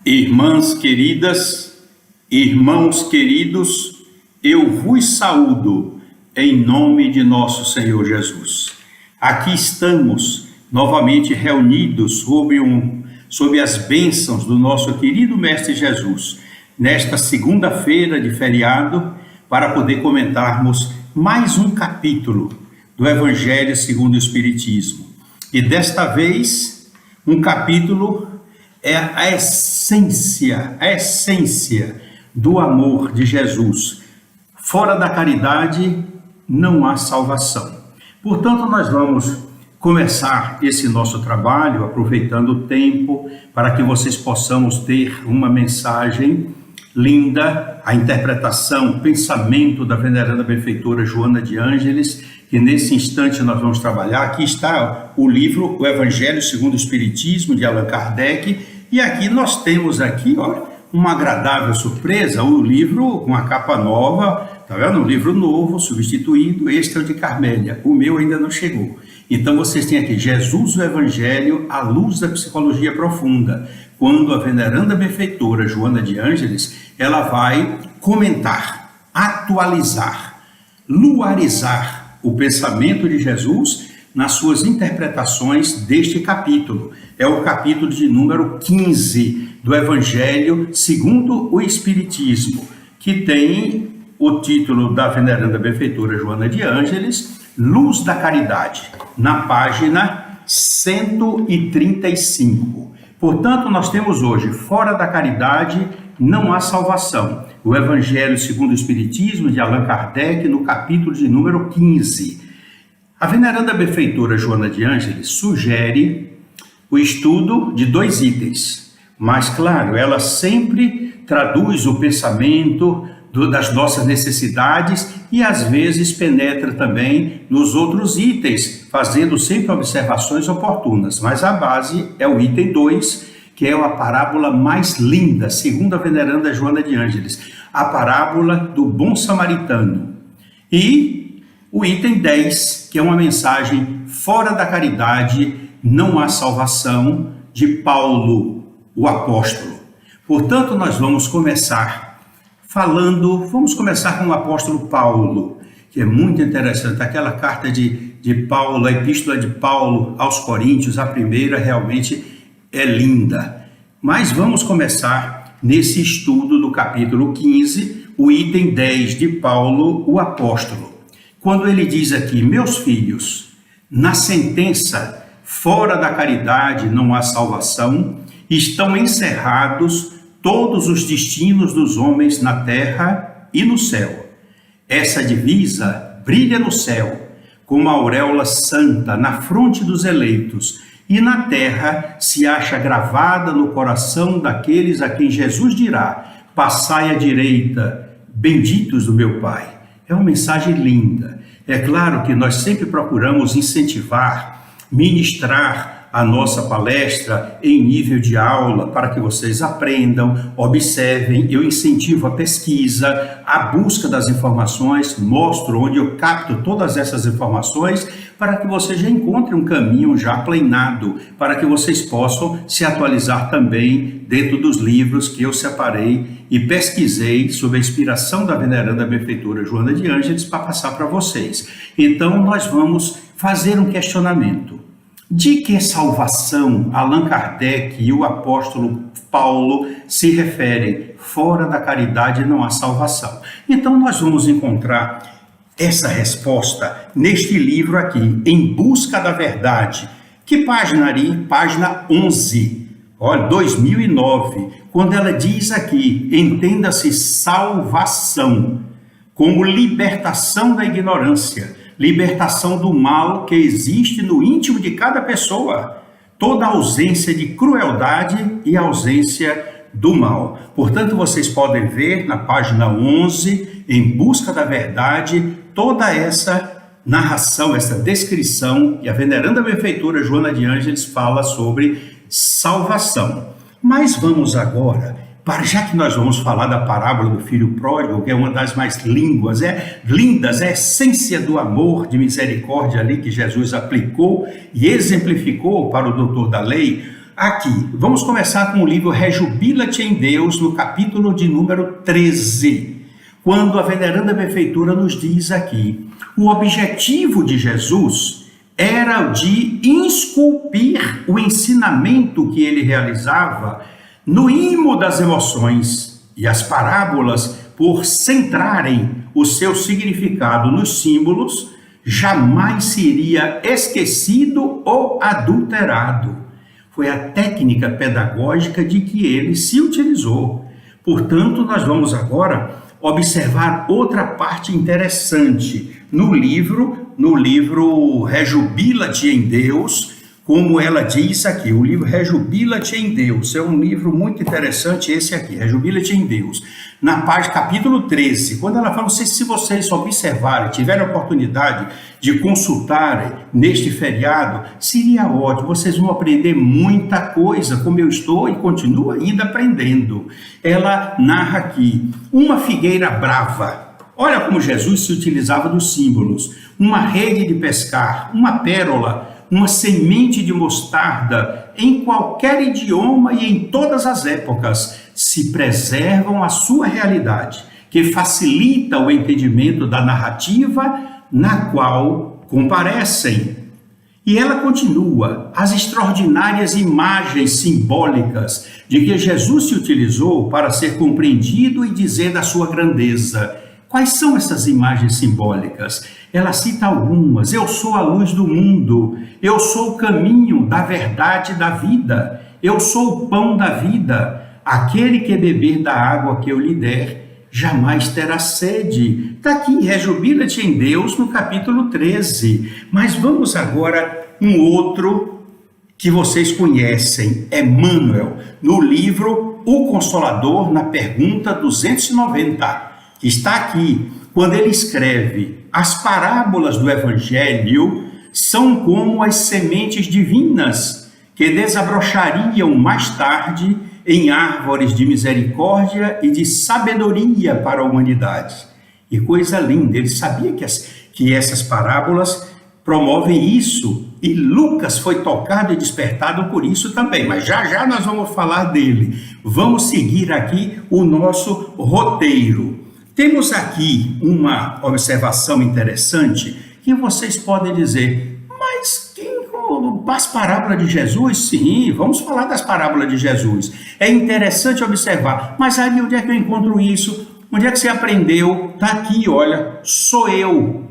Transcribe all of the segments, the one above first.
Irmãs queridas, irmãos queridos, eu vos saúdo em nome de nosso Senhor Jesus. Aqui estamos novamente reunidos sob as bênçãos do nosso querido Mestre Jesus, nesta segunda-feira de feriado, para poder comentarmos mais um capítulo do Evangelho segundo o Espiritismo. E desta vez, um capítulo é a essência do amor de Jesus. Fora da caridade não há salvação. Portanto, nós vamos começar esse nosso trabalho aproveitando o tempo para que vocês possamos ter uma mensagem linda, a interpretação, o pensamento da veneranda benfeitora Joana de Ângeles, que nesse instante nós vamos trabalhar. Aqui está o livro O Evangelho segundo o Espiritismo, de Allan Kardec, e aqui nós temos olha, uma agradável surpresa, o livro com a capa nova, tá vendo? Um livro novo, substituído, este é o de Carmélia, o meu ainda não chegou. Então vocês têm aqui Jesus, o Evangelho, à luz da psicologia profunda, quando a veneranda benfeitora Joana de Ângeles, ela vai comentar, atualizar, luarizar o pensamento de Jesus nas suas interpretações deste capítulo. É o capítulo de número 15 do Evangelho segundo o Espiritismo, que tem o título da veneranda benfeitora Joana de Ângeles, Luz da Caridade, na página 135. Portanto, nós temos hoje, fora da caridade não há salvação. O Evangelho segundo o Espiritismo, de Allan Kardec, no capítulo de número 15. A veneranda benfeitora Joana de Ângeles sugere o estudo de 2 itens, mas, claro, ela sempre traduz o pensamento das nossas necessidades e, às vezes, penetra também nos outros itens, fazendo sempre observações oportunas, mas a base é o item 2, que é a parábola mais linda, segundo a veneranda Joana de Ângeles, a parábola do bom samaritano. E o item 10, que é uma mensagem fora da caridade, não há salvação, de Paulo, o apóstolo. Portanto, nós vamos começar com o apóstolo Paulo, que é muito interessante. Aquela carta de Paulo, a epístola de Paulo aos Coríntios, a primeira realmente é linda. Mas vamos começar nesse estudo do capítulo 15, o item 10 de Paulo, o apóstolo. Quando ele diz aqui, meus filhos, na sentença, fora da caridade não há salvação, estão encerrados todos os destinos dos homens na terra e no céu. Essa divisa brilha no céu, como a auréola santa na fronte dos eleitos, e na terra se acha gravada no coração daqueles a quem Jesus dirá, passai à direita, benditos do meu Pai. É uma mensagem linda. É claro que nós sempre procuramos incentivar, ministrar a nossa palestra em nível de aula para que vocês aprendam, observem. Eu incentivo a pesquisa, a busca das informações, mostro onde eu capto todas essas informações para que vocês já encontrem um caminho já planejado, para que vocês possam se atualizar também dentro dos livros que eu separei e pesquisei sob a inspiração da veneranda benfeitora Joana de Ângeles para passar para vocês. Então, nós vamos fazer um questionamento. De que salvação Allan Kardec e o apóstolo Paulo se referem? Fora da caridade não há salvação. Então nós vamos encontrar essa resposta neste livro aqui, Em Busca da Verdade. Que página ali? Página 11, olha, 2009, quando ela diz aqui, entenda-se salvação como libertação da ignorância, libertação do mal que existe no íntimo de cada pessoa, toda a ausência de crueldade e ausência do mal. Portanto, vocês podem ver na página 11, Em Busca da Verdade, toda essa narração, essa descrição, e a veneranda benfeitora Joana de Ângeles fala sobre salvação. Mas vamos agora já que nós vamos falar da parábola do filho pródigo, que é uma das mais lindas, é a essência do amor de misericórdia ali que Jesus aplicou e exemplificou para o doutor da lei, aqui, vamos começar com o livro Rejubila-te em Deus, no capítulo de número 13, quando a veneranda benfeitora nos diz aqui, o objetivo de Jesus era o de esculpir o ensinamento que ele realizava no imo das emoções, e as parábolas, por centrarem o seu significado nos símbolos, jamais seria esquecido ou adulterado. Foi a técnica pedagógica de que ele se utilizou. Portanto, nós vamos agora observar outra parte interessante no livro Rejubila-te em Deus, como ela diz aqui, o livro Rejubila-te em Deus, é um livro muito interessante esse aqui, Rejubila-te em Deus, na página capítulo 13, quando ela fala, se vocês observarem, tiverem a oportunidade de consultarem neste feriado, seria ótimo, vocês vão aprender muita coisa, como eu estou e continuo ainda aprendendo. Ela narra aqui, uma figueira brava, olha como Jesus se utilizava dos símbolos, uma rede de pescar, uma pérola, uma semente de mostarda, em qualquer idioma e em todas as épocas, se preservam a sua realidade, que facilita o entendimento da narrativa na qual comparecem. E ela continua, as extraordinárias imagens simbólicas de que Jesus se utilizou para ser compreendido e dizer da sua grandeza. Quais são essas imagens simbólicas? Ela cita algumas. Eu sou a luz do mundo. Eu sou o caminho da verdade e da vida. Eu sou o pão da vida. Aquele que beber da água que eu lhe der, jamais terá sede. Está aqui, Rejubila-te em Deus, no capítulo 13. Mas vamos agora um outro que vocês conhecem, Emmanuel, no livro O Consolador, na pergunta 290. Está aqui, quando ele escreve, as parábolas do Evangelho são como as sementes divinas que desabrochariam mais tarde em árvores de misericórdia e de sabedoria para a humanidade. E coisa linda, ele sabia que essas parábolas promovem isso, e Lucas foi tocado e despertado por isso também, mas já nós vamos falar dele. Vamos seguir aqui o nosso roteiro. Temos aqui uma observação interessante que vocês podem dizer, mas as parábolas de Jesus? Sim, vamos falar das parábolas de Jesus. É interessante observar, mas aí onde é que eu encontro isso? Onde é que você aprendeu? Está aqui, olha, sou eu,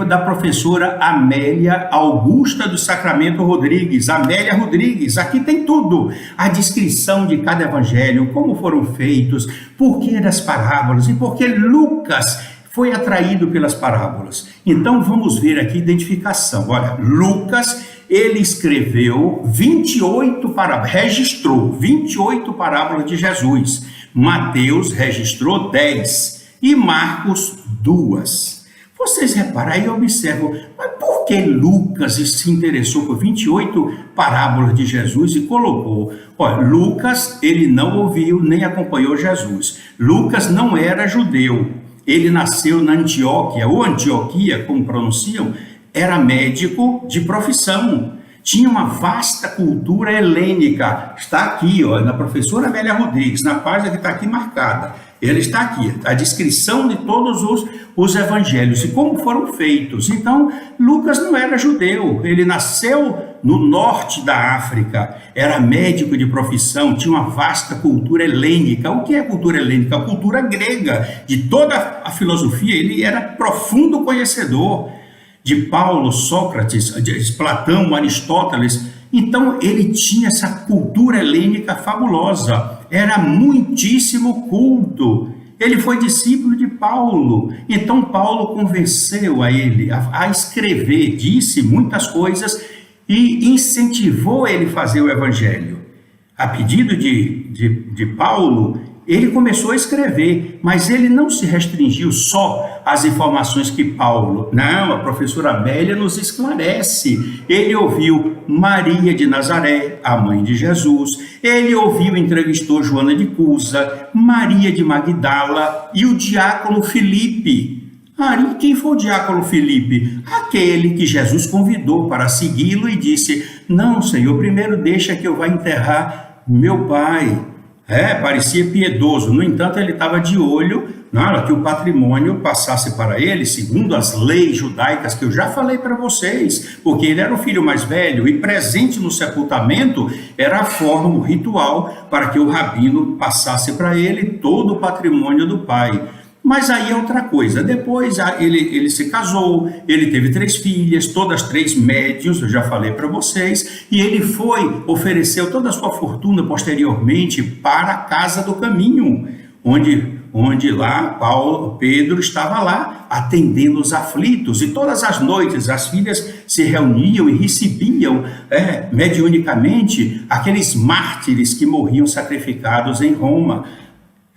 da professora Amélia Augusta do Sacramento Rodrigues. Amélia Rodrigues, aqui tem tudo. A descrição de cada evangelho, como foram feitos, por que das parábolas e por que Lucas foi atraído pelas parábolas. Então vamos ver aqui a identificação. Olha, Lucas, ele escreveu 28 parábolas, registrou 28 parábolas de Jesus. Mateus registrou 10 e Marcos 2. Vocês reparam aí, observam, mas por que Lucas se interessou por 28 parábolas de Jesus e colocou? Olha, Lucas, ele não ouviu nem acompanhou Jesus. Lucas não era judeu. Ele nasceu na Antioquia, ou Antioquia, como pronunciam, era médico de profissão. Tinha uma vasta cultura helênica. Está aqui, ó, na professora Amélia Rodrigues, na página que está aqui marcada. Ele está aqui, a descrição de todos os evangelhos e como foram feitos. Então, Lucas não era judeu, ele nasceu no norte da África, era médico de profissão, tinha uma vasta cultura helênica. O que é cultura helênica? A cultura grega, de toda a filosofia, ele era profundo conhecedor de Paulo, Sócrates, de Platão, Aristóteles. Então, ele tinha essa cultura helênica fabulosa, era muitíssimo culto. Ele foi discípulo de Paulo, então Paulo convenceu a ele a escrever, disse muitas coisas e incentivou ele a fazer o evangelho. A pedido de Paulo, ele começou a escrever, mas ele não se restringiu só às informações que Paulo... Não, a professora Amélia nos esclarece. Ele ouviu Maria de Nazaré, a mãe de Jesus. Ele ouviu e entrevistou Joana de Cusa, Maria de Magdala e o diácono Filipe. Ari, quem foi o diácono Filipe? Aquele que Jesus convidou para segui-lo e disse: não, Senhor, primeiro deixa que eu vá enterrar meu pai. Parecia piedoso, no entanto ele estava de olho que o patrimônio passasse para ele, segundo as leis judaicas que eu já falei para vocês, porque ele era o filho mais velho e presente no sepultamento era a forma, o ritual, para que o rabino passasse para ele todo o patrimônio do pai. Mas aí é outra coisa, depois ele se casou, ele teve 3 filhas, todas 3 médiuns, eu já falei para vocês, e ele ofereceu toda a sua fortuna posteriormente para a Casa do Caminho, onde lá Pedro estava lá atendendo os aflitos, e todas as noites as filhas se reuniam e recebiam mediunicamente aqueles mártires que morriam sacrificados em Roma.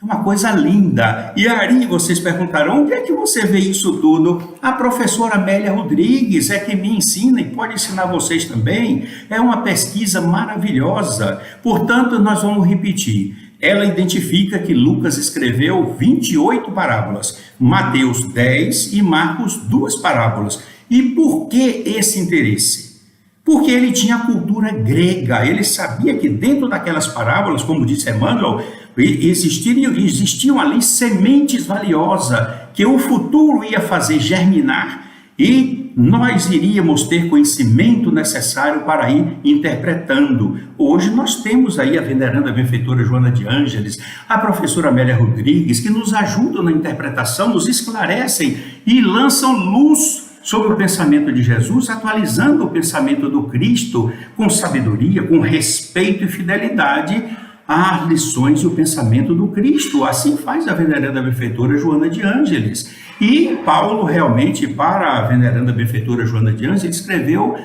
Uma coisa linda. E aí vocês perguntaram, onde é que você vê isso tudo? A professora Amélia Rodrigues é que me ensina e pode ensinar vocês também. É uma pesquisa maravilhosa. Portanto, nós vamos repetir. Ela identifica que Lucas escreveu 28 parábolas, Mateus 10 e Marcos 2 parábolas. E por que esse interesse? Porque ele tinha a cultura grega, ele sabia que dentro daquelas parábolas, como disse Emmanuel, existiam ali sementes valiosas que o futuro ia fazer germinar e nós iríamos ter conhecimento necessário para ir interpretando. Hoje nós temos aí a veneranda benfeitora Joana de Ângeles, a professora Amélia Rodrigues, que nos ajudam na interpretação, nos esclarecem e lançam luz sobre o pensamento de Jesus, atualizando o pensamento do Cristo com sabedoria, com respeito e fidelidade às lições e o pensamento do Cristo. Assim faz a veneranda benfeitora Joana de Ângeles. E Paulo realmente, para a veneranda benfeitora Joana de Ângeles, escreveu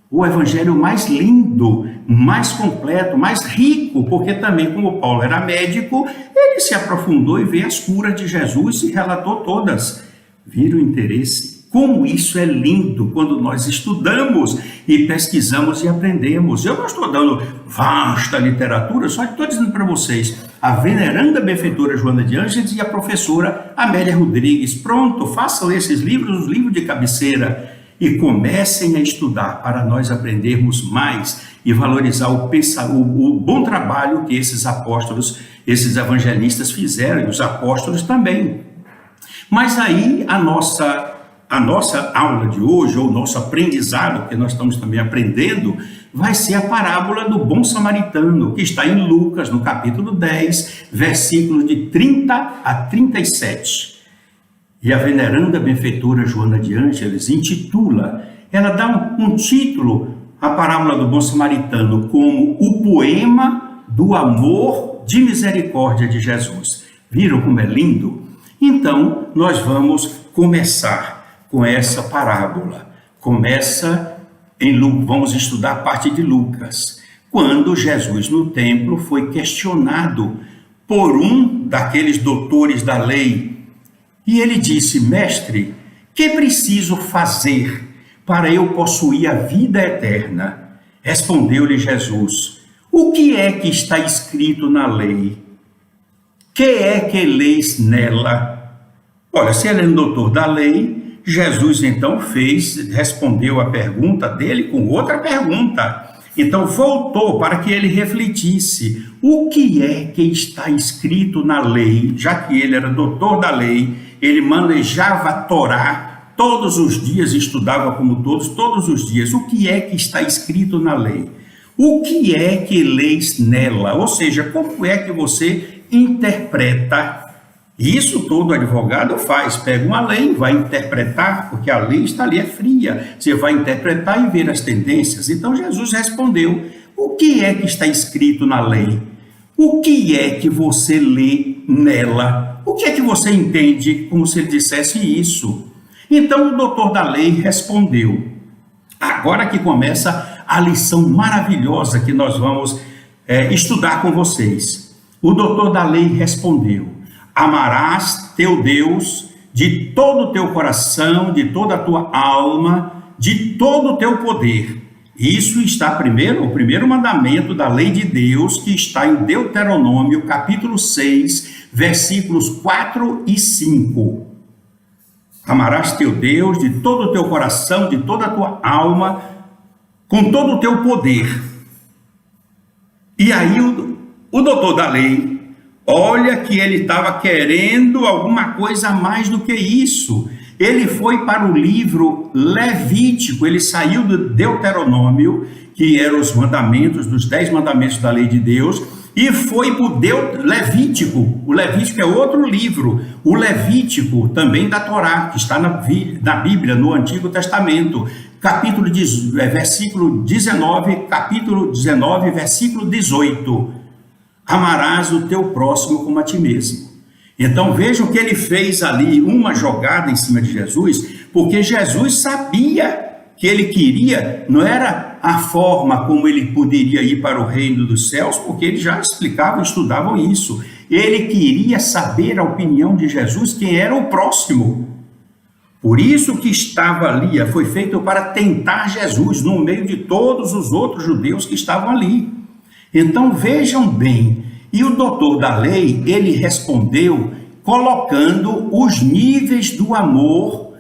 o evangelho mais lindo, mais completo, mais rico, porque também, como Paulo era médico, ele se aprofundou e vê as curas de Jesus e relatou todas. Vira o interesse. Como isso é lindo quando nós estudamos e pesquisamos e aprendemos. Eu não estou dando vasta literatura, só estou dizendo para vocês, a veneranda benfeitora Joana de Ângeles e a professora Amélia Rodrigues. Pronto, façam esses livros, os livros de cabeceira, e comecem a estudar para nós aprendermos mais e valorizar o bom trabalho que esses apóstolos, esses evangelistas fizeram, e os apóstolos também. Mas aí a nossa aula de hoje, ou nosso aprendizado, que nós estamos também aprendendo, vai ser a parábola do bom samaritano, que está em Lucas, no capítulo 10, versículos de 30 a 37. E a veneranda benfeitora Joana de Ângeles intitula, ela dá um título à parábola do bom samaritano como o poema do amor de misericórdia de Jesus. Viram como é lindo? Então, nós vamos começar com essa parábola. Vamos estudar a parte de Lucas, quando Jesus no templo foi questionado por um daqueles doutores da lei, e ele disse: mestre, que preciso fazer para eu possuir a vida eterna? Respondeu-lhe Jesus: o que é que está escrito na lei? Que é que leis nela? Olha, se ele é um doutor da lei, Jesus então respondeu a pergunta dele com outra pergunta. Então voltou para que ele refletisse o que é que está escrito na lei, já que ele era doutor da lei, ele manejava a Torá todos os dias, estudava como todos os dias. O que é que está escrito na lei? O que é que leis nela? Ou seja, como é que você interpreta? Isso todo advogado faz, pega uma lei, vai interpretar, porque a lei está ali, é fria, você vai interpretar e ver as tendências. Então Jesus respondeu: o que é que está escrito na lei? O que é que você lê nela? O que é que você entende como se ele dissesse isso? Então o doutor da lei respondeu. Agora que começa a lição maravilhosa que nós vamos estudar com vocês. O doutor da lei respondeu: amarás teu Deus de todo o teu coração, de toda a tua alma, de todo o teu poder. Isso está o primeiro mandamento da lei de Deus, que está em Deuteronômio, capítulo 6, versículos 4 e 5. Amarás teu Deus de todo o teu coração, de toda a tua alma, com todo o teu poder. E aí o doutor da lei, olha que ele estava querendo alguma coisa a mais do que isso. Ele foi para o livro Levítico, ele saiu do Deuteronômio, que eram os mandamentos, dos 10 mandamentos da lei de Deus, e foi para o Levítico. O Levítico é outro livro, o Levítico também da Torá, que está na Bíblia, no Antigo Testamento, versículo 19, capítulo 19, versículo 18. Amarás o teu próximo como a ti mesmo. Então vejam que ele fez ali uma jogada em cima de Jesus, porque Jesus sabia que ele queria, não era a forma como ele poderia ir para o reino dos céus, porque ele já explicava e estudavam isso. Ele queria saber a opinião de Jesus, quem era o próximo. Por isso que estava ali, foi feito para tentar Jesus, no meio de todos os outros judeus que estavam ali. Então vejam bem, e o doutor da lei, ele respondeu colocando os níveis do amor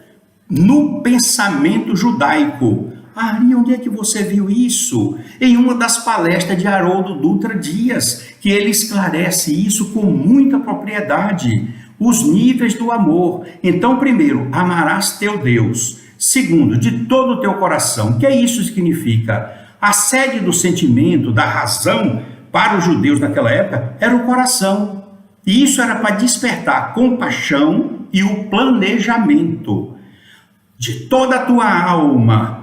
no pensamento judaico. Ari, onde é que você viu isso? Em uma das palestras de Haroldo Dutra Dias, que ele esclarece isso com muita propriedade. Os níveis do amor. Então, primeiro, amarás teu Deus. Segundo, de todo o teu coração. O que isso significa? A sede do sentimento, da razão, para os judeus naquela época, era o coração. E isso era para despertar a compaixão e o planejamento. De toda a tua alma.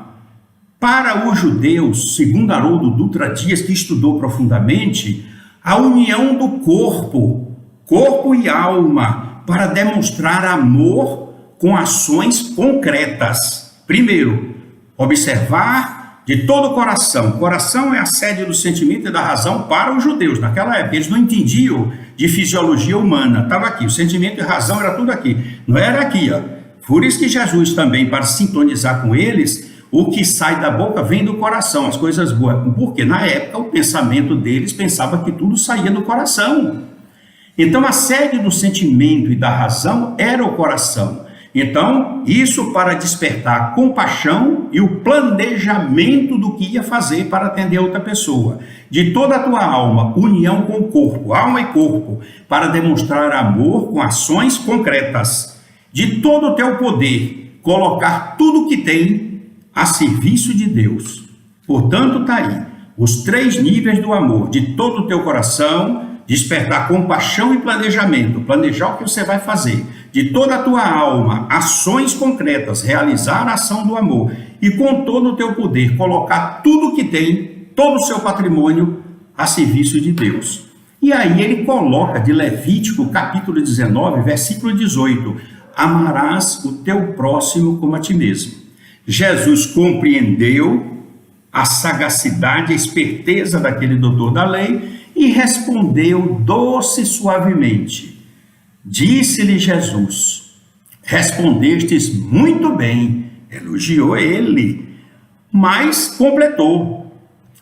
Para os judeus, segundo Haroldo Dutra Dias, que estudou profundamente, a união do corpo e alma, para demonstrar amor com ações concretas. Primeiro, observar de todo o coração. O coração é a sede do sentimento e da razão para os judeus. Naquela época, eles não entendiam de fisiologia humana. Estava aqui, o sentimento e a razão era tudo aqui. Não era aqui, ó. Por isso que Jesus também, para sintonizar com eles, o que sai da boca vem do coração, as coisas boas. Porque na época o pensamento deles pensava que tudo saía do coração. Então a sede do sentimento e da razão era o coração. Então isso para despertar a compaixão e o planejamento do que ia fazer para atender outra pessoa. De toda a tua alma, união com o corpo, alma e corpo, para demonstrar amor com ações concretas. De todo o teu poder, colocar tudo o que tem a serviço de Deus. Portanto, está aí os 3 níveis do amor. De todo o teu coração, despertar compaixão e planejamento. Planejar o que você vai fazer. De toda a tua alma, ações concretas. Realizar a ação do amor. E com todo o teu poder, colocar tudo que tem, todo o seu patrimônio, a serviço de Deus. E aí ele coloca de Levítico, capítulo 19, versículo 18. Amarás o teu próximo como a ti mesmo. Jesus compreendeu a sagacidade, a esperteza daquele doutor da lei e respondeu doce e suavemente. Disse-lhe Jesus, respondestes muito bem, elogiou ele, mas completou,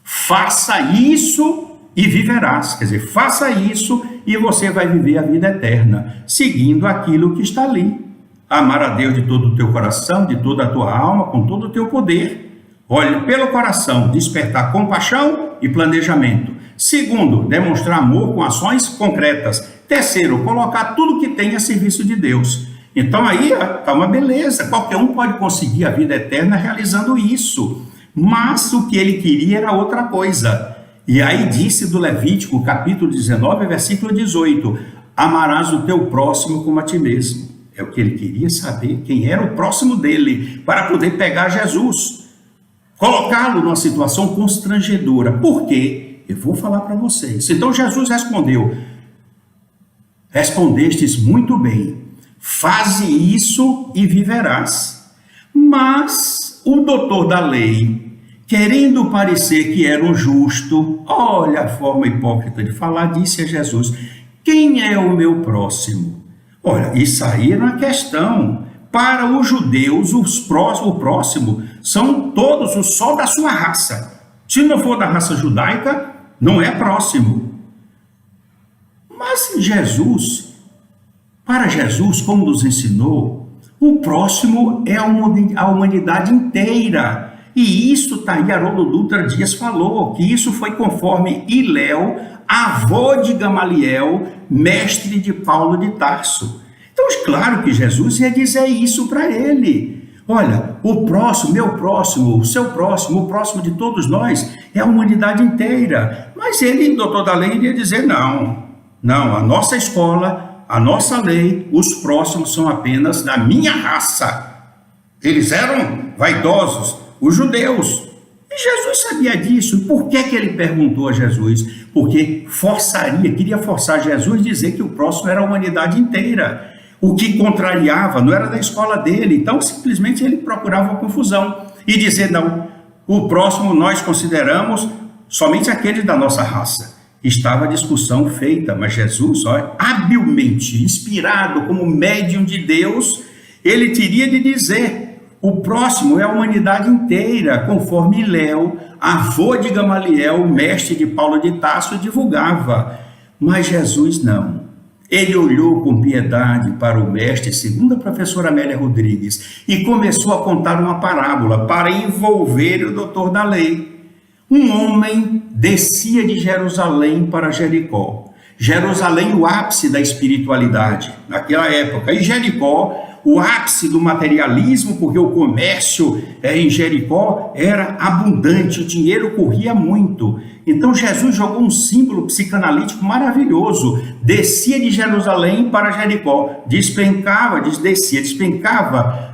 faça isso e viverás. Quer dizer, faça isso e você vai viver a vida eterna, seguindo aquilo que está ali. Amar a Deus de todo o teu coração, de toda a tua alma, com todo o teu poder. Olhe pelo coração, despertar compaixão e planejamento. Segundo, demonstrar amor com ações concretas. Terceiro, colocar tudo que tem a serviço de Deus. Então aí está uma beleza, qualquer um pode conseguir a vida eterna realizando isso. Mas o que ele queria era outra coisa. E aí disse do Levítico, capítulo 19, versículo 18, amarás o teu próximo como a ti mesmo. É o que ele queria saber, quem era o próximo dele, para poder pegar Jesus, colocá-lo numa situação constrangedora. Por quê? Eu vou falar para vocês. Então Jesus respondeu, respondestes muito bem, faze isso e viverás. Mas o doutor da lei, querendo parecer que era um justo, olha a forma hipócrita de falar, disse a Jesus, quem é o meu próximo? Olha, isso aí era uma questão. Para os judeus, o próximo são todos os só da sua raça. Se não for da raça judaica, não é próximo. Mas Jesus, para Jesus, como nos ensinou, O próximo é a humanidade inteira. E isso está aí, Haroldo Dutra Dias falou, que isso foi conforme Hilel, avô de Gamaliel, mestre de Paulo de Tarso. Então, claro que Jesus ia dizer isso para ele. Olha, o próximo, meu próximo, o seu próximo, o próximo de todos nós é a humanidade inteira. Mas ele, doutor da lei, iria dizer não, a nossa escola, a nossa lei, os próximos são apenas da minha raça. Eles eram vaidosos, os judeus. E Jesus sabia disso. Por que ele perguntou a Jesus? Porque queria forçar Jesus a dizer que o próximo era a humanidade inteira. O que contrariava não era da escola dele, então simplesmente ele procurava uma confusão e dizer não, o próximo nós consideramos somente aquele da nossa raça. Estava a discussão feita, mas Jesus, habilmente, inspirado como médium de Deus, ele teria de dizer, o próximo é a humanidade inteira, conforme Hilel, avô de Gamaliel, mestre de Paulo de Tarso, divulgava. Mas Jesus não. Ele olhou com piedade para o mestre, segundo a professora Amélia Rodrigues, e começou a contar uma parábola para envolver o doutor da lei. Um homem descia de Jerusalém para Jericó. Jerusalém, o ápice da espiritualidade naquela época, e Jericó, o ápice do materialismo, porque o comércio em Jericó era abundante, o dinheiro corria muito. Então Jesus jogou um símbolo psicanalítico maravilhoso. Descia de Jerusalém para Jericó, despencava,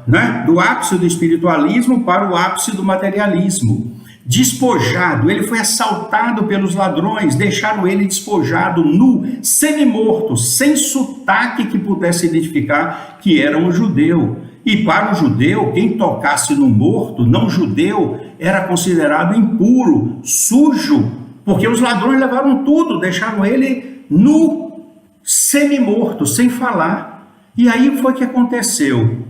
né, do ápice do espiritualismo para o ápice do materialismo. Despojado, ele foi assaltado pelos ladrões, deixaram ele despojado, nu, semi-morto, sem sotaque que pudesse identificar que era um judeu. E para o judeu, quem tocasse no morto, não judeu, era considerado impuro, sujo, porque os ladrões levaram tudo, deixaram ele nu, semi-morto, sem falar. E aí foi que aconteceu.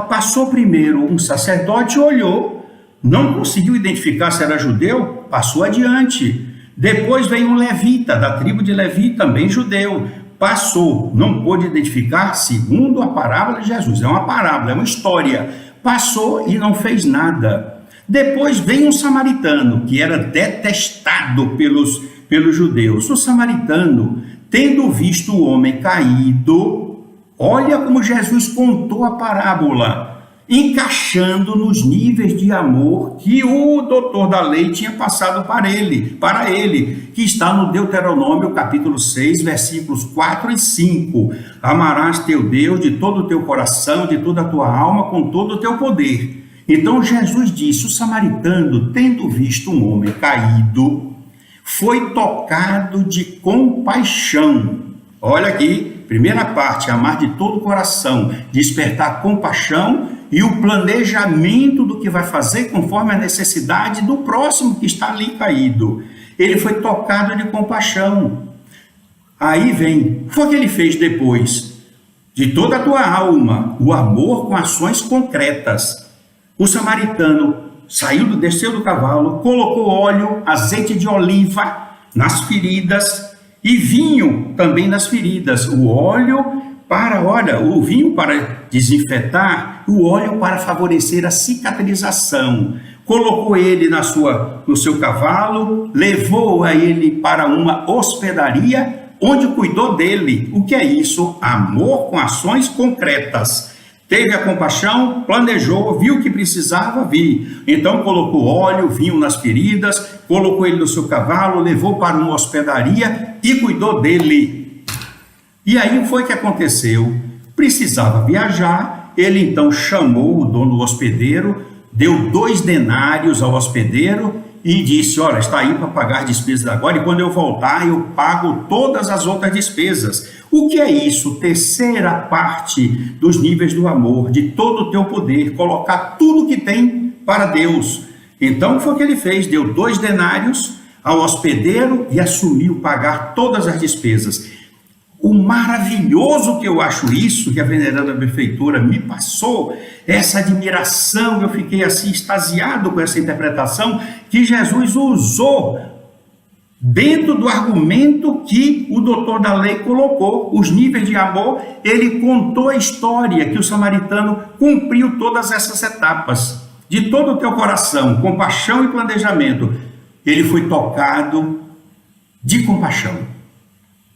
Passou primeiro um sacerdote, olhou, não conseguiu identificar se era judeu, passou adiante. Depois veio um levita, da tribo de Levi, também judeu. Passou, não pôde identificar, segundo a parábola de Jesus. É uma parábola, é uma história. Passou e não fez nada. Depois veio um samaritano, que era detestado pelos judeus. O samaritano, tendo visto o homem caído, olha como Jesus contou a parábola, encaixando nos níveis de amor que o doutor da lei tinha passado para ele, que está no Deuteronômio capítulo 6, versículos 4 e 5. Amarás teu Deus de todo o teu coração, de toda a tua alma, com todo o teu poder. Então Jesus disse, o samaritano, tendo visto um homem caído, foi tocado de compaixão. Olha aqui, primeira parte, amar de todo o coração, despertar compaixão e o planejamento do que vai fazer conforme a necessidade do próximo que está ali caído. Ele foi tocado de compaixão. Aí vem, o que ele fez depois? De toda a tua alma, o amor com ações concretas. O samaritano desceu do cavalo, colocou óleo, azeite de oliva nas feridas e vinho também nas feridas. O vinho para desinfetar, o óleo para favorecer a cicatrização. Colocou ele no seu cavalo, levou a ele para uma hospedaria, onde cuidou dele. O que é isso? Amor com ações concretas. Teve a compaixão, planejou, viu o que precisava, então colocou óleo, vinho nas feridas, colocou ele no seu cavalo, levou para uma hospedaria e cuidou dele. E aí foi que aconteceu. Precisava viajar, ele então chamou o dono do hospedeiro, deu 2 denários ao hospedeiro e disse, olha, está aí para pagar despesas agora e quando eu voltar eu pago todas as outras despesas. O que é isso? Terceira parte dos níveis do amor, de todo o teu poder, colocar tudo que tem para Deus. Então foi o que ele fez, deu 2 denários ao hospedeiro e assumiu pagar todas as despesas. O maravilhoso que eu acho isso, que a veneranda benfeitora me passou, essa admiração, eu fiquei assim extasiado com essa interpretação, que Jesus usou Dentro do argumento que o doutor da lei colocou, os níveis de amor, ele contou a história que o samaritano cumpriu todas essas etapas. De todo o teu coração, compaixão e planejamento, ele foi tocado de compaixão.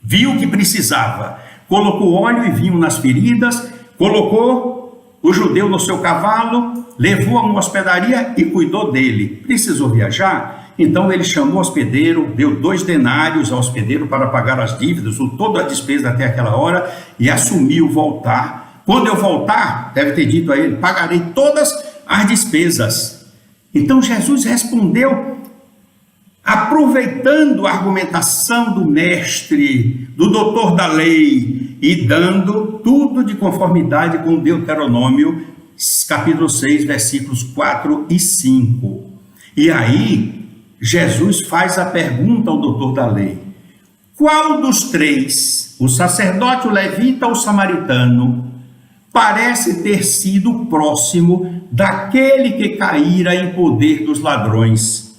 Viu o que precisava, colocou óleo e vinho nas feridas, colocou o judeu no seu cavalo, levou a uma hospedaria e cuidou dele. Precisou viajar? Então ele chamou o hospedeiro, deu 2 denários ao hospedeiro para pagar as dívidas, toda a despesa até aquela hora, e assumiu voltar. Quando eu voltar, deve ter dito a ele, pagarei todas as despesas. Então Jesus respondeu, aproveitando a argumentação do mestre, do doutor da lei, e dando tudo de conformidade com Deuteronômio, capítulo 6, versículos 4 e 5. E aí, Jesus faz a pergunta ao doutor da lei: qual dos 3, o sacerdote, o levita ou o samaritano, parece ter sido próximo daquele que caíra em poder dos ladrões?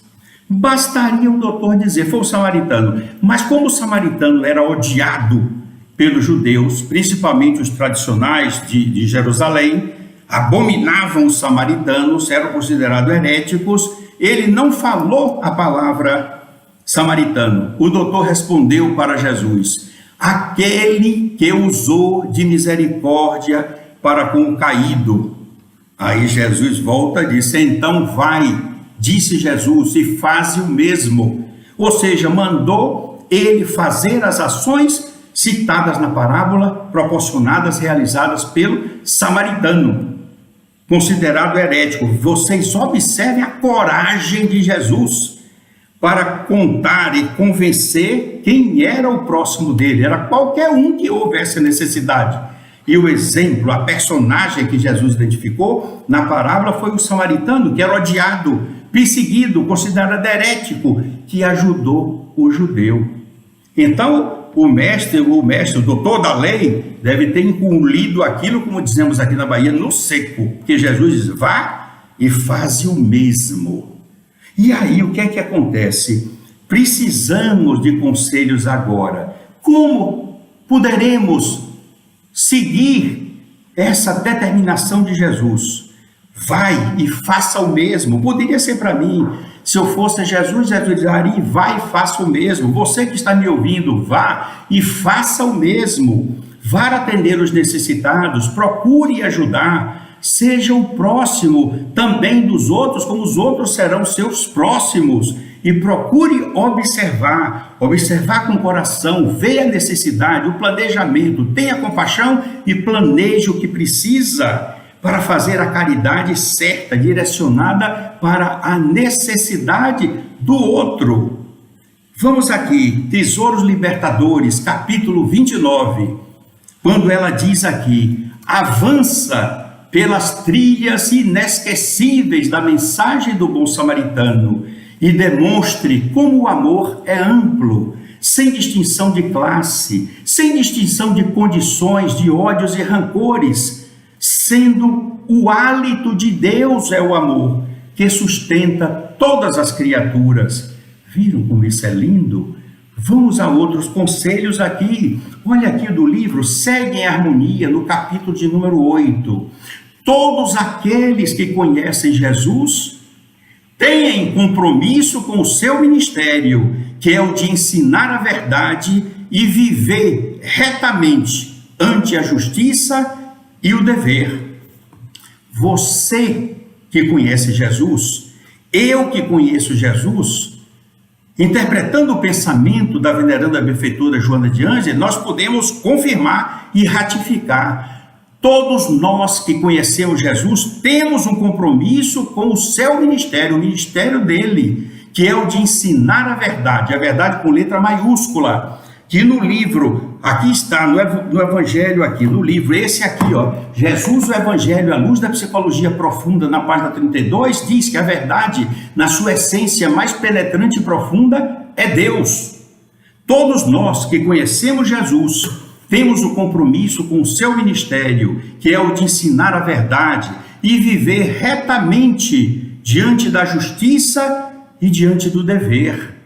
Bastaria o doutor dizer, foi o samaritano. Mas como o samaritano era odiado pelos judeus, principalmente os tradicionais de Jerusalém, abominavam os samaritanos, eram considerados heréticos, ele não falou a palavra samaritano. O doutor respondeu para Jesus, aquele que usou de misericórdia para com o caído. Aí Jesus volta e disse, então vai, disse Jesus, e faze o mesmo. Ou seja, mandou ele fazer as ações citadas na parábola, proporcionadas, realizadas pelo samaritano, considerado herético. Vocês observem a coragem de Jesus para contar e convencer quem era o próximo dele. Era qualquer um que houvesse necessidade. E o exemplo, a personagem que Jesus identificou na parábola foi o samaritano, que era odiado, perseguido, considerado herético, que ajudou o judeu. Então, o mestre, o doutor da lei, deve ter engolido aquilo, como dizemos aqui na Bahia, no seco. Porque Jesus diz, vá e faze o mesmo. E aí, o que é que acontece? Precisamos de conselhos agora. Como poderemos seguir essa determinação de Jesus? Vai e faça o mesmo. Poderia ser para mim. Se eu fosse Jesus, eu diria, vai e faça o mesmo. Você que está me ouvindo, vá e faça o mesmo. Vá atender os necessitados, procure ajudar. Seja o próximo também dos outros, como os outros serão seus próximos. E procure observar com o coração, veja a necessidade, o planejamento, tenha compaixão e planeje o que precisa para fazer a caridade certa, direcionada para a necessidade do outro. Vamos aqui, Tesouros Libertadores, capítulo 29, quando ela diz aqui, avança pelas trilhas inesquecíveis da mensagem do bom samaritano e demonstre como o amor é amplo, sem distinção de classe, sem distinção de condições, de ódios e rancores, sendo o hálito de Deus é o amor, que sustenta todas as criaturas. Viram como isso é lindo? Vamos a outros conselhos aqui. Olha aqui do livro Segue em Harmonia, no capítulo de número 8. Todos aqueles que conhecem Jesus têm compromisso com o seu ministério, que é o de ensinar a verdade e viver retamente ante a justiça e o dever. Você que conhece Jesus, eu que conheço Jesus, interpretando o pensamento da veneranda benfeitora Joana de Ângeles, nós podemos confirmar e ratificar. Todos nós que conhecemos Jesus temos um compromisso com o seu ministério, o ministério dele, que é o de ensinar a verdade com letra maiúscula, que no livro, aqui está, no Evangelho aqui, no livro, esse aqui, ó, Jesus, o Evangelho, à luz da psicologia profunda, na página 32, diz que a verdade, na sua essência mais penetrante e profunda, é Deus. Todos nós que conhecemos Jesus, temos o compromisso com o seu ministério, que é o de ensinar a verdade e viver retamente diante da justiça e diante do dever.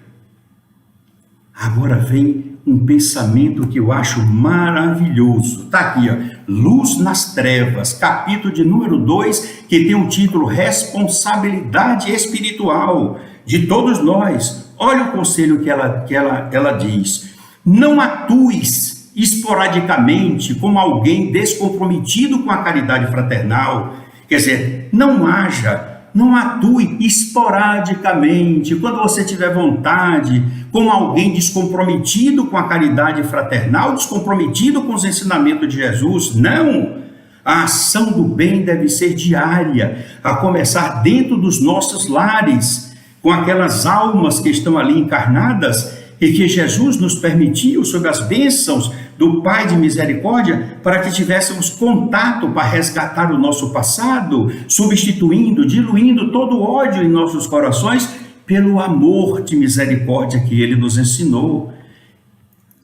Agora vem um pensamento que eu acho maravilhoso. Está aqui, ó, Luz nas Trevas, capítulo de número 2, que tem o título Responsabilidade Espiritual de todos nós. Olha o conselho que ela diz. Não atues esporadicamente como alguém descomprometido com a caridade fraternal. Quer dizer, não atue esporadicamente, quando você tiver vontade, como alguém descomprometido com a caridade fraternal, descomprometido com os ensinamentos de Jesus. Não! A ação do bem deve ser diária, a começar dentro dos nossos lares, com aquelas almas que estão ali encarnadas e que Jesus nos permitiu, sob as bênçãos do Pai de misericórdia, para que tivéssemos contato para resgatar o nosso passado, substituindo, diluindo todo o ódio em nossos corações pelo amor de misericórdia que Ele nos ensinou.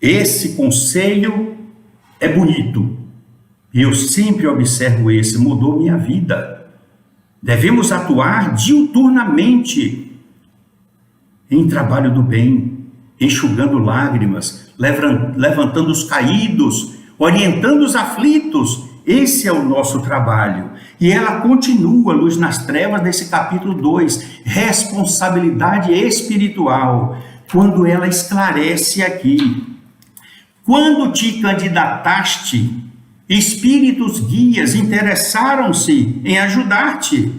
Esse conselho é bonito. Eu sempre observo esse, mudou minha vida. Devemos atuar diuturnamente em trabalho do bem, enxugando lágrimas, levantando os caídos, orientando os aflitos. Esse é o nosso trabalho. E ela continua, Luz nas Trevas, nesse capítulo 2, responsabilidade espiritual, quando ela esclarece aqui. Quando te candidataste, espíritos guias interessaram-se em ajudar-te.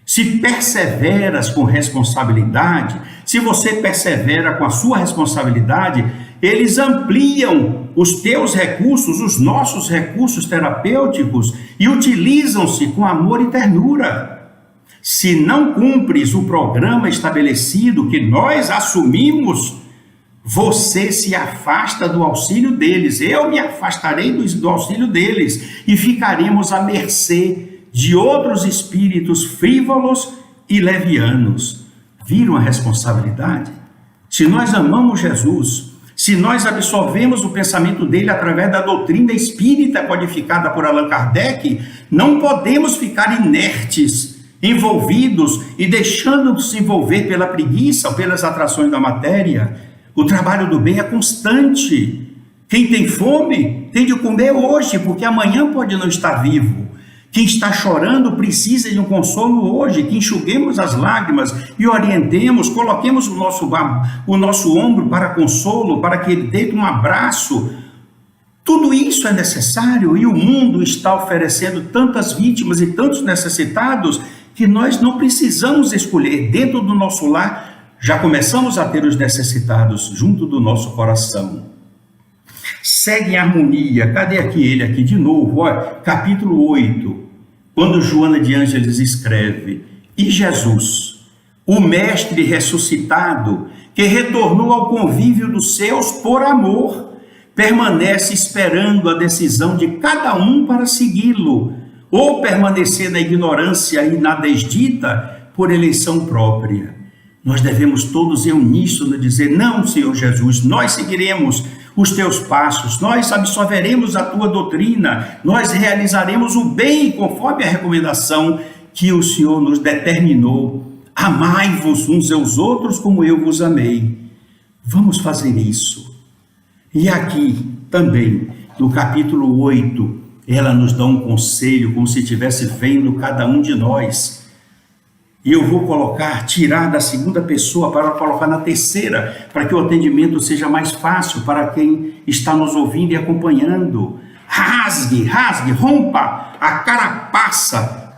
Se perseveras com responsabilidade, se você persevera com a sua responsabilidade, eles ampliam os teus recursos, os nossos recursos terapêuticos, e utilizam-se com amor e ternura. Se não cumpres o programa estabelecido que nós assumimos, você se afasta do auxílio deles, eu me afastarei do auxílio deles, e ficaremos à mercê de outros espíritos frívolos e levianos. Viram a responsabilidade? Se nós amamos Jesus, se nós absorvemos o pensamento dele através da doutrina espírita codificada por Allan Kardec, não podemos ficar inertes, envolvidos e deixando-se envolver pela preguiça ou pelas atrações da matéria. O trabalho do bem é constante. Quem tem fome tem de comer hoje, porque amanhã pode não estar vivo. Quem está chorando precisa de um consolo hoje, que enxuguemos as lágrimas e orientemos, coloquemos o nosso ombro para consolo, para que ele dê um abraço. Tudo isso é necessário, e o mundo está oferecendo tantas vítimas e tantos necessitados que nós não precisamos escolher. Dentro do nosso lar, já começamos a ter os necessitados junto do nosso coração. Segue em harmonia. Cadê ele aqui de novo? Olha, capítulo 8, quando Joana de Ângeles escreve: e Jesus, o mestre ressuscitado, que retornou ao convívio dos seus por amor, permanece esperando a decisão de cada um para segui-lo, ou permanecer na ignorância e na desdita por eleição própria. Nós devemos todos em uníssono dizer: não, Senhor Jesus, nós seguiremos os teus passos, nós absorveremos a tua doutrina, nós realizaremos o bem conforme a recomendação que o Senhor nos determinou. Amai-vos uns aos outros como eu vos amei. Vamos fazer isso. E aqui também, no capítulo 8, ela nos dá um conselho, como se estivesse vendo cada um de nós. E eu vou tirar da segunda pessoa para colocar na terceira, para que o atendimento seja mais fácil para quem está nos ouvindo e acompanhando. Rasgue, rompa a carapaça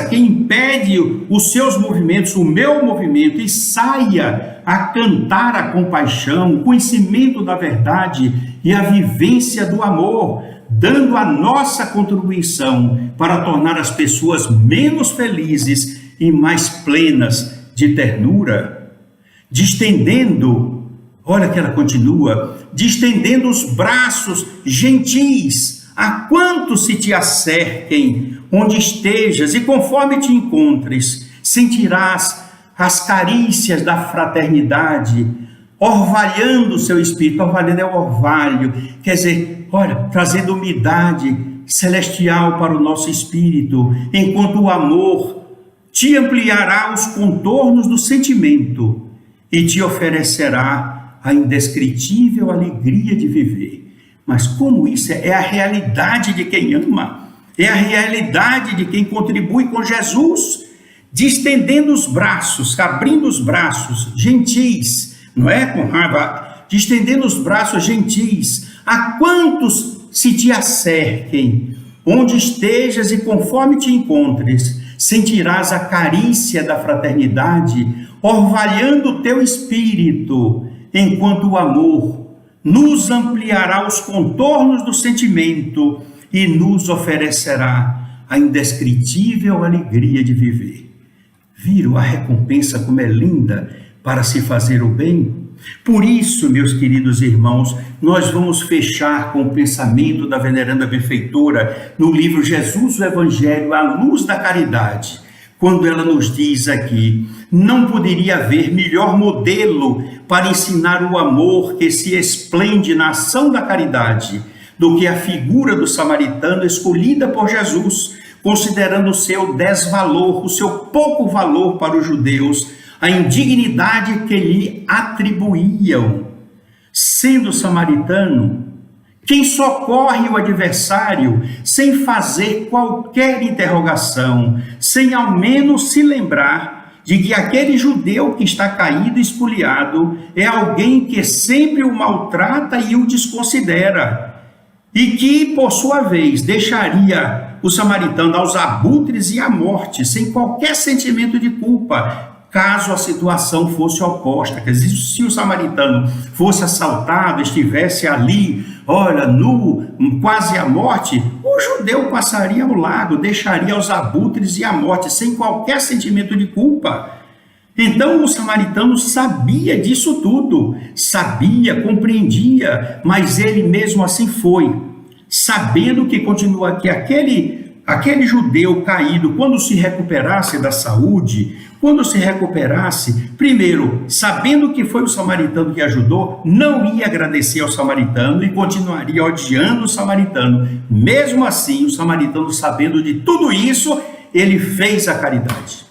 que impede os seus movimentos, o meu movimento, e saia a cantar a compaixão, o conhecimento da verdade e a vivência do amor, dando a nossa contribuição para tornar as pessoas menos felizes e mais plenas de ternura, olha que ela continua, distendendo os braços gentis a quantos se te acerquem, onde estejas, e conforme te encontres, sentirás as carícias da fraternidade, orvalhando o seu espírito. Orvalhando é o orvalho, quer dizer, olha, trazendo umidade celestial para o nosso espírito, enquanto o amor te ampliará os contornos do sentimento e te oferecerá a indescritível alegria de viver. Mas como isso é a realidade de quem ama, é a realidade de quem contribui com Jesus, distendendo os braços, abrindo os braços, gentis, não é com raiva, distendendo os braços gentis, a quantos se te acerquem, onde estejas e conforme te encontres, sentirás a carícia da fraternidade, orvalhando o teu espírito, enquanto o amor nos ampliará os contornos do sentimento e nos oferecerá a indescritível alegria de viver. Viram a recompensa como é linda para se fazer o bem? Por isso, meus queridos irmãos, nós vamos fechar com o pensamento da veneranda benfeitora no livro Jesus o Evangelho à luz da caridade, quando ela nos diz aqui: não poderia haver melhor modelo para ensinar o amor que se esplende na ação da caridade do que a figura do samaritano escolhida por Jesus, considerando o seu desvalor, o seu pouco valor para os judeus, a indignidade que lhe atribuíam. Sendo samaritano, quem socorre o adversário sem fazer qualquer interrogação, sem ao menos se lembrar de que aquele judeu que está caído e espoliado é alguém que sempre o maltrata e o desconsidera, e que, por sua vez, deixaria o samaritano aos abutres e à morte, sem qualquer sentimento de culpa, caso a situação fosse oposta. Quer dizer, se o samaritano fosse assaltado, estivesse ali, olha, nu, quase à morte, o judeu passaria ao lado, deixaria aos abutres e à morte, sem qualquer sentimento de culpa. Então o samaritano sabia disso tudo, sabia, compreendia, mas ele mesmo assim foi, sabendo que continua que aquele judeu caído, quando se recuperasse da saúde, quando se recuperasse, primeiro, sabendo que foi o samaritano que ajudou, não ia agradecer ao samaritano e continuaria odiando o samaritano. Mesmo assim, o samaritano, sabendo de tudo isso, ele fez a caridade.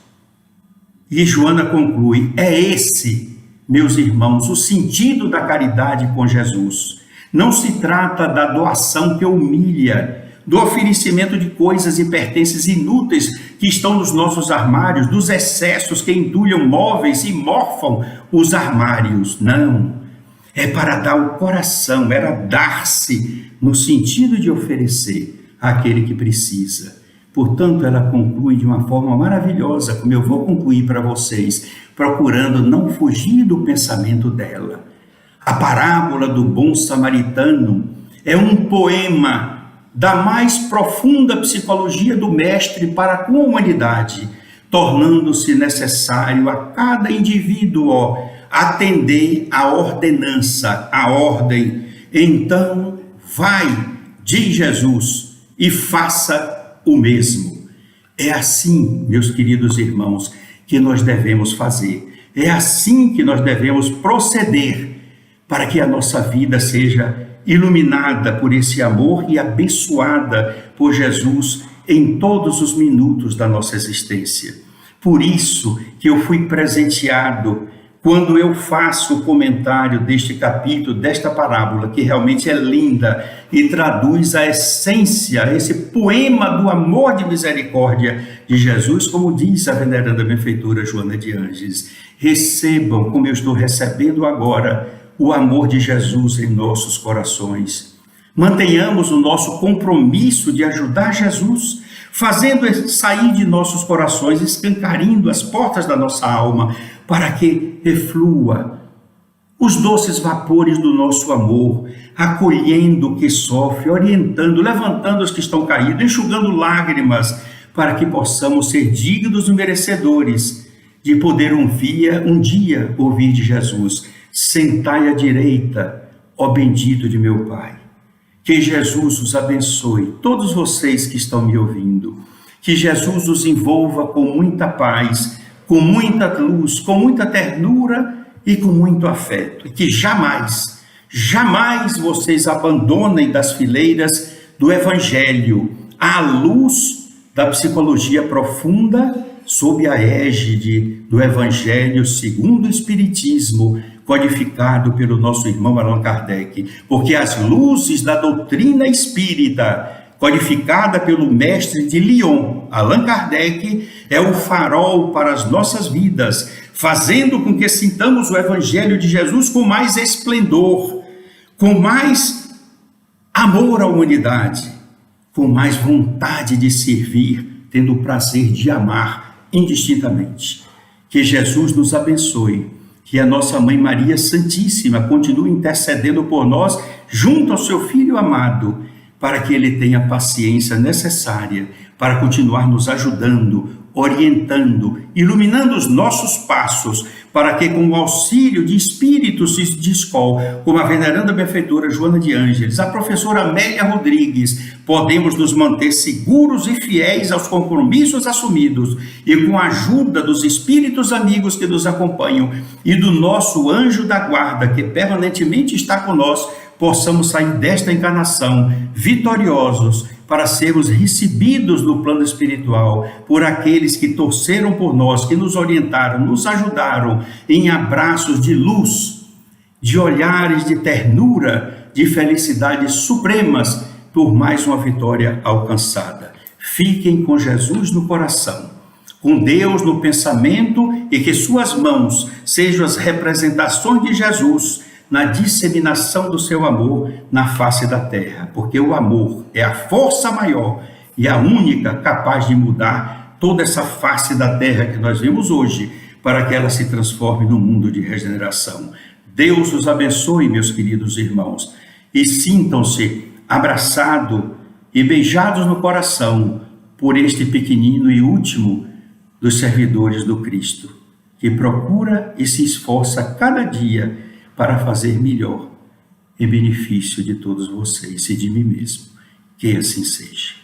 E Joana conclui: é esse, meus irmãos, o sentido da caridade com Jesus. Não se trata da doação que humilha, do oferecimento de coisas e pertences inúteis que estão nos nossos armários, dos excessos que entulham móveis e morfam os armários. Não, é para dar o coração, era dar-se no sentido de oferecer àquele que precisa. Portanto, ela conclui de uma forma maravilhosa, como eu vou concluir para vocês, procurando não fugir do pensamento dela. A parábola do bom samaritano é um poema da mais profunda psicologia do Mestre para com a humanidade, tornando-se necessário a cada indivíduo atender à ordenança, à ordem. Então, vai, diz Jesus, e faça o mesmo. É assim, meus queridos irmãos, que nós devemos fazer. É assim que nós devemos proceder para que a nossa vida seja iluminada por esse amor e abençoada por Jesus em todos os minutos da nossa existência. Por isso que eu fui presenteado quando eu faço o comentário deste capítulo, desta parábola, que realmente é linda e traduz a essência, esse poema do amor de misericórdia de Jesus, como diz a veneranda benfeitora Joana de Ângeles: recebam, como eu estou recebendo agora, o amor de Jesus em nossos corações. Mantenhamos o nosso compromisso de ajudar Jesus, fazendo sair de nossos corações, escancarindo as portas da nossa alma, para que reflua os doces vapores do nosso amor, acolhendo o que sofre, orientando, levantando os que estão caídos, enxugando lágrimas, para que possamos ser dignos e merecedores de poder um dia ouvir de Jesus: sentai à direita, ó bendito de meu Pai. Que Jesus os abençoe, todos vocês que estão me ouvindo. Que Jesus os envolva com muita paz, com muita luz, com muita ternura e com muito afeto. E que jamais, jamais vocês abandonem das fileiras do Evangelho à luz da psicologia profunda, sob a égide do Evangelho segundo o Espiritismo, codificado pelo nosso irmão Allan Kardec, porque as luzes da doutrina espírita, codificada pelo mestre de Lyon, Allan Kardec, é o farol para as nossas vidas, fazendo com que sintamos o Evangelho de Jesus com mais esplendor, com mais amor à humanidade, com mais vontade de servir, tendo o prazer de amar indistintamente. Que Jesus nos abençoe, que a nossa Mãe Maria Santíssima continue intercedendo por nós junto ao seu Filho amado, para que ele tenha a paciência necessária para continuar nos ajudando, orientando, iluminando os nossos passos, para que com o auxílio de espíritos de escola, como a veneranda benfeitora Joana de Ângeles, a professora Amélia Rodrigues, podemos nos manter seguros e fiéis aos compromissos assumidos e com a ajuda dos espíritos amigos que nos acompanham e do nosso anjo da guarda que permanentemente está conosco, possamos sair desta encarnação vitoriosos para sermos recebidos no plano espiritual por aqueles que torceram por nós, que nos orientaram, nos ajudaram em abraços de luz, de olhares de ternura, de felicidades supremas por mais uma vitória alcançada. Fiquem com Jesus no coração, com Deus no pensamento e que suas mãos sejam as representações de Jesus na disseminação do seu amor na face da terra, porque o amor é a força maior e a única capaz de mudar toda essa face da terra que nós vemos hoje, para que ela se transforme num mundo de regeneração. Deus os abençoe, meus queridos irmãos, e sintam-se abraçados e beijados no coração por este pequenino e último dos servidores do Cristo, que procura e se esforça cada dia para fazer melhor, em benefício de todos vocês e de mim mesmo. Que assim seja.